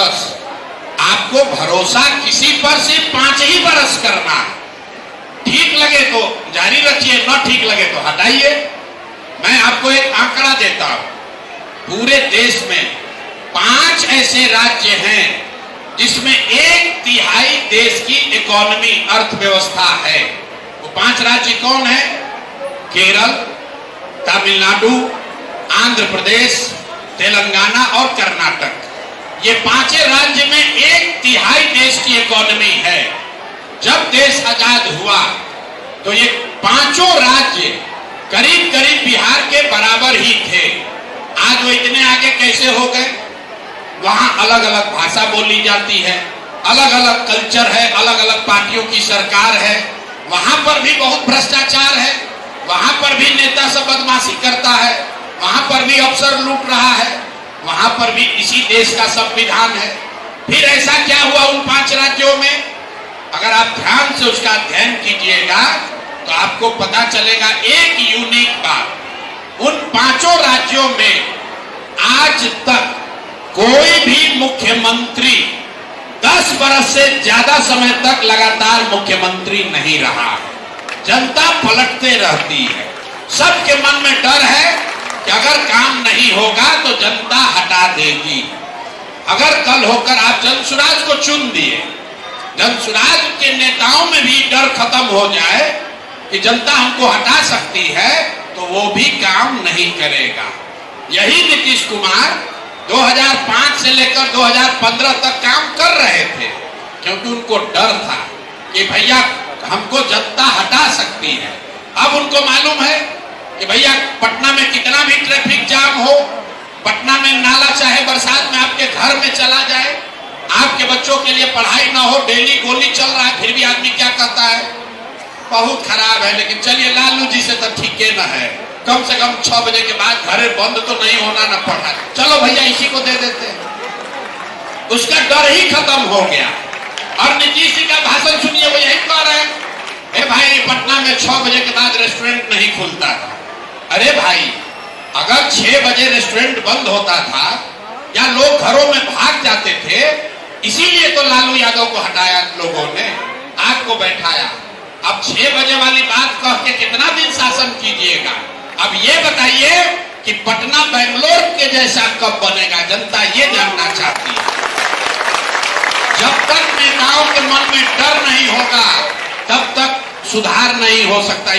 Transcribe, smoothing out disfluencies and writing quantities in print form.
बरस, आपको भरोसा किसी पर सिर्फ 5 ही बरस करना है। ठीक लगे तो जारी रखिए, न ठीक लगे तो हटाइए। मैं आपको एक आंकड़ा देता हूं, पूरे देश में 5 ऐसे राज्य हैं जिसमें 1/3 देश की इकोनॉमी, अर्थव्यवस्था है। वो 5 राज्य कौन है? केरल, तमिलनाडु, आंध्र प्रदेश, तेलंगाना और कर्नाटक। ये 5 राज्य में 1/3 देश की इकोनॉमी है। जब देश आजाद हुआ तो ये 5 राज्य करीब करीब बिहार के बराबर ही थे। आज वो इतने आगे कैसे हो गए? वहां अलग अलग भाषा बोली जाती है, अलग अलग कल्चर है, अलग अलग पार्टियों की सरकार है, वहां पर भी बहुत भ्रष्टाचार है, वहां पर भी नेता सब बदमाशी करता है, वहां पर भी अफसर लूट रहा है, वहां पर भी इसी देश का संविधान है। फिर ऐसा क्या हुआ उन 5 राज्यों में? अगर आप ध्यान से उसका अध्ययन कीजिएगा तो आपको पता चलेगा एक यूनिक बात, उन 5 राज्यों में आज तक कोई भी मुख्यमंत्री 10 बरस से ज्यादा समय तक लगातार मुख्यमंत्री नहीं रहा। जनता पलटते रहती है, सबके मन में डर है कि अगर काम नहीं होगा तो जनता हटा देगी। अगर कल होकर आप जनसुराज को चुन दिए, जनसुराज के नेताओं में भी डर खत्म हो जाए कि जनता हमको हटा सकती है, तो वो भी काम नहीं करेगा। यही नीतीश कुमार 2005 से लेकर 2015 तक काम कर रहे थे, क्योंकि उनको डर था कि भैया हमको जनता हटा सकती है। अब उनको मालूम है कि भैया पटना में कितना भी ट्रैफिक जाम हो, पटना में नाला चाहे बरसात में आपके घर में चला जाए, आपके बच्चों के लिए पढ़ाई ना हो, डेली गोली चल रहा है, फिर भी आदमी क्या कहता है? बहुत खराब है। लेकिन चलिए लालू जी से तो ठीक है ना है, कम से कम 6 बजे के बाद घर बंद तो नहीं होना, ना पढ़ा, चलो भैया इसी को दे देते हैं। उसका डर ही खत्म हो गया। और नीतीश जी का भाषण सुनिए, वो यही कह रहे हैं, ए भाई पटना में 6 बजे के बाद रेस्टोरेंट नहीं खुलता था। अरे भाई, अगर 6 बजे रेस्टोरेंट बंद होता था या लोग घरों में भाग जाते थे, इसीलिए तो लालू यादव को हटाया लोगों ने, आपको बैठाया। अब 6 बजे वाली बात कह के कितना दिन शासन कीजिएगा? अब ये बताइए कि पटना बेंगलोर के जैसा कब बनेगा? जनता ये जानना चाहती है। जब तक नेताओं के मन में डर नहीं होगा, तब तक सुधार नहीं हो सकता।